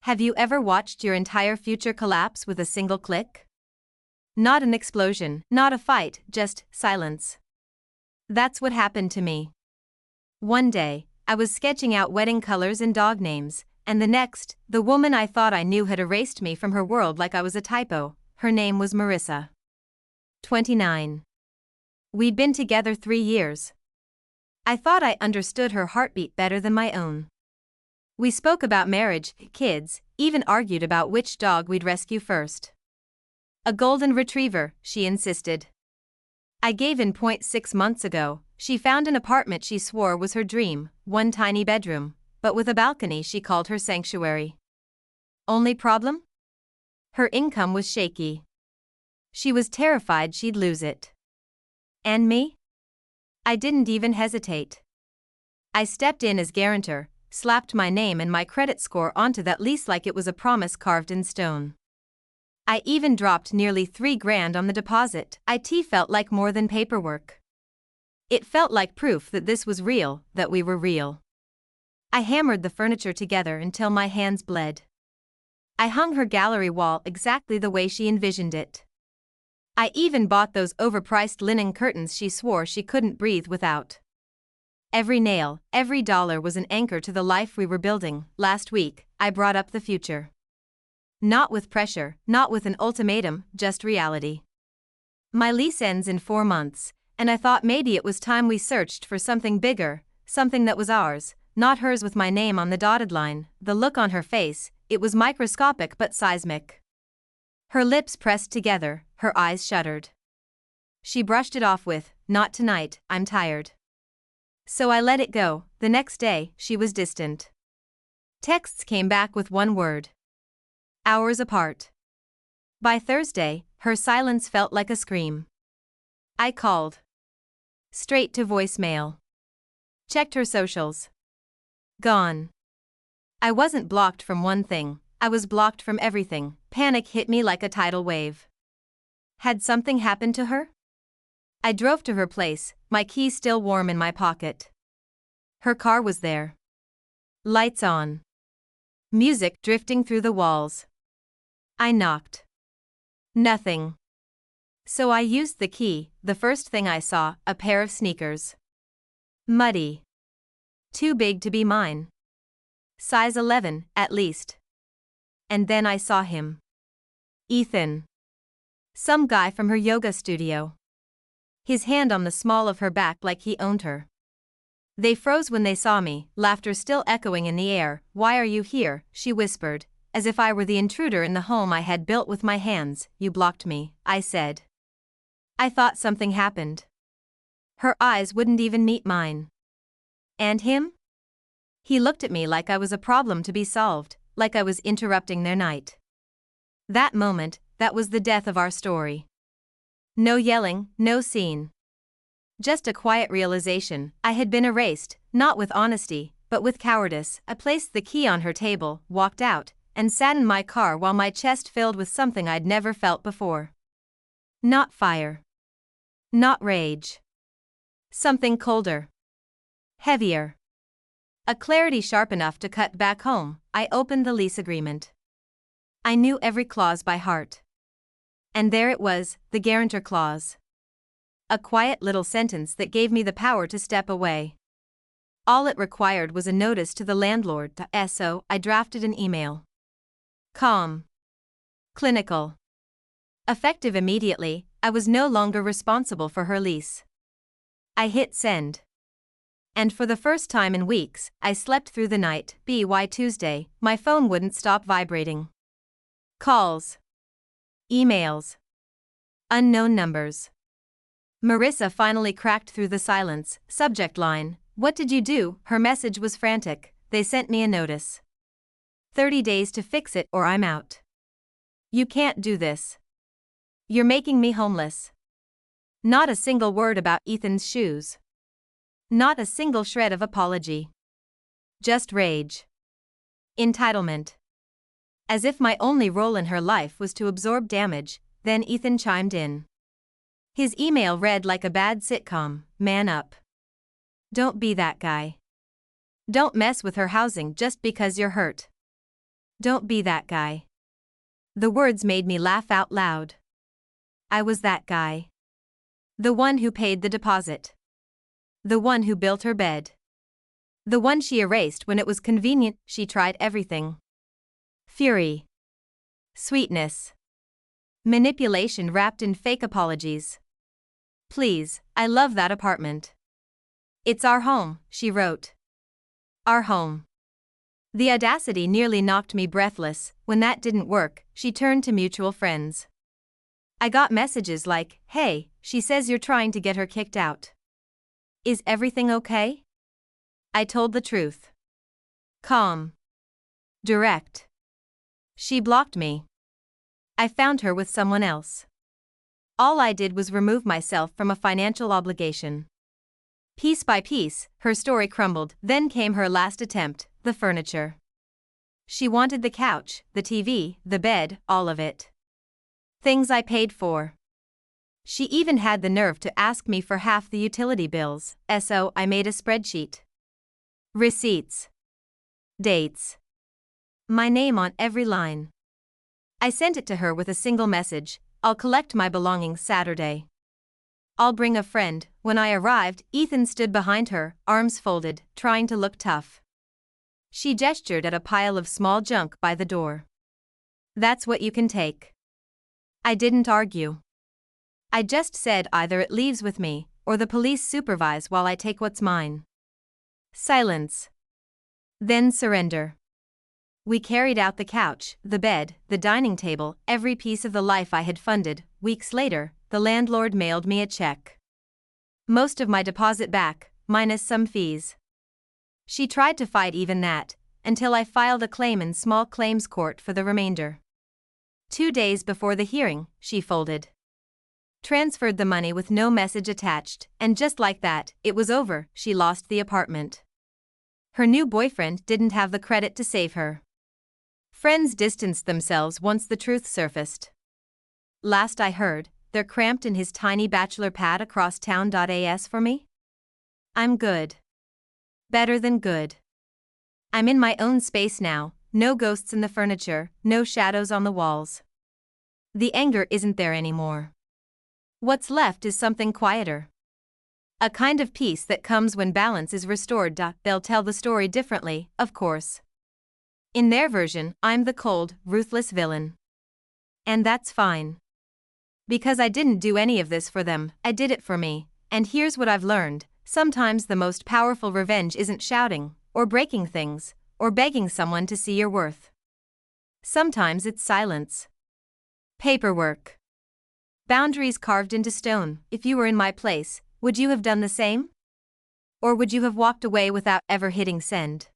Have you ever watched your entire future collapse with a single click? Not an explosion, not a fight, just silence. That's what happened to me. One day, I was sketching out wedding colors and dog names, and the next, the woman I thought I knew had erased me from her world like I was a typo. Her name was Marissa. 29. We'd been together 3 years. I thought I understood her heartbeat better than my own. We spoke about marriage, kids, even argued about which dog we'd rescue first. A golden retriever, she insisted. I gave in. 6 months ago, she found an apartment she swore was her dream, one tiny bedroom, but with a balcony she called her sanctuary. Only problem? Her income was shaky. She was terrified she'd lose it. And me? I didn't even hesitate. I stepped in as guarantor, slapped my name and my credit score onto that lease like it was a promise carved in stone. I even dropped nearly $3,000 on the deposit. It felt like more than paperwork. It felt like proof that this was real, that we were real. I hammered the furniture together until my hands bled. I hung her gallery wall exactly the way she envisioned it. I even bought those overpriced linen curtains she swore she couldn't breathe without. Every nail, every dollar was an anchor to the life we were building. Last week, I brought up the future. Not with pressure, not with an ultimatum, just reality. My lease ends in 4 months, and I thought maybe it was time we searched for something bigger, something that was ours, not hers with my name on the dotted line. The look on her face, it was microscopic but seismic. Her lips pressed together, her eyes shuddered. She brushed it off with, "Not tonight, I'm tired." So I let it go. The next day, she was distant. Texts came back with one word. Hours apart. By Thursday, her silence felt like a scream. I called. Straight to voicemail. Checked her socials. Gone. I wasn't blocked from one thing, I was blocked from everything. Panic hit me like a tidal wave. Had something happened to her? I drove to her place, my keys still warm in my pocket. Her car was there. Lights on. Music drifting through the walls. I knocked. Nothing. So I used the key. The first thing I saw, a pair of sneakers. Muddy. Too big to be mine. Size 11, at least. And then I saw him. Ethan. Some guy from her yoga studio. His hand on the small of her back like he owned her. They froze when they saw me, laughter still echoing in the air. "Why are you here?" she whispered, as if I were the intruder in the home I had built with my hands. "You blocked me," I said. I thought something happened. Her eyes wouldn't even meet mine. And him? He looked at me like I was a problem to be solved, like I was interrupting their night. That moment, that was the death of our story. No yelling, no scene. Just a quiet realization, I had been erased, not with honesty, but with cowardice. I placed the key on her table, walked out, and sat in my car while my chest filled with something I'd never felt before. Not fire. Not rage. Something colder. Heavier. A clarity sharp enough to cut back home. I opened the lease agreement. I knew every clause by heart. And there it was, the guarantor clause. A quiet little sentence that gave me the power to step away. All it required was a notice to the landlord. So I drafted an email. Calm. Clinical. Effective immediately, I was no longer responsible for her lease. I hit send. And for the first time in weeks, I slept through the night. By Tuesday, my phone wouldn't stop vibrating. Calls. Emails. Unknown numbers. Marissa finally cracked through the silence. Subject line, "What did you do?" Her message was frantic. "They sent me a notice. 30 days to fix it or I'm out. You can't do this. You're making me homeless." Not a single word about Ethan's shoes. Not a single shred of apology. Just rage. Entitlement. As if my only role in her life was to absorb damage. Then Ethan chimed in. His email read like a bad sitcom, "Man up. Don't be that guy. Don't mess with her housing just because you're hurt. Don't be that guy. The words made me laugh out loud. I was that guy. The one who paid the deposit. The one who built her bed. The one she erased when it was convenient. She tried everything. Fury. Sweetness. Manipulation wrapped in fake apologies. Please, I love that apartment. It's our home, she wrote. Our home. The audacity nearly knocked me breathless. When that didn't work, she turned to mutual friends. I got messages like, "Hey, she says you're trying to get her kicked out. Is everything okay?" I told the truth. Calm. Direct. She blocked me. I found her with someone else. All I did was remove myself from a financial obligation. Piece by piece, her story crumbled. Then came her last attempt, the furniture. She wanted the couch, the TV, the bed, all of it. Things I paid for. She even had the nerve to ask me for half the utility bills, so I made a spreadsheet. Receipts. Dates. My name on every line. I sent it to her with a single message: "I'll collect my belongings Saturday. I'll bring a friend." When I arrived, Ethan stood behind her, arms folded, trying to look tough. She gestured at a pile of small junk by the door. "That's what you can take." I didn't argue. I just said either it leaves with me, or the police supervise while I take what's mine. Silence. Then surrender. We carried out the couch, the bed, the dining table, every piece of the life I had funded. Weeks later, the landlord mailed me a check. Most of my deposit back, minus some fees. She tried to fight even that, until I filed a claim in small claims court for the remainder. 2 days before the hearing, she folded. Transferred the money with no message attached, and just like that, it was over. She lost the apartment. Her new boyfriend didn't have the credit to save her. Friends distanced themselves once the truth surfaced. Last I heard, they're cramped in his tiny bachelor pad across town. As for me? I'm good. Better than good. I'm in my own space now, no ghosts in the furniture, no shadows on the walls. The anger isn't there anymore. What's left is something quieter. A kind of peace that comes when balance is restored. They'll tell the story differently, of course. In their version, I'm the cold, ruthless villain. And that's fine. Because I didn't do any of this for them, I did it for me. And here's what I've learned: sometimes the most powerful revenge isn't shouting, or breaking things, or begging someone to see your worth. Sometimes it's silence. Paperwork. Boundaries carved into stone. If you were in my place, would you have done the same? Or would you have walked away without ever hitting send?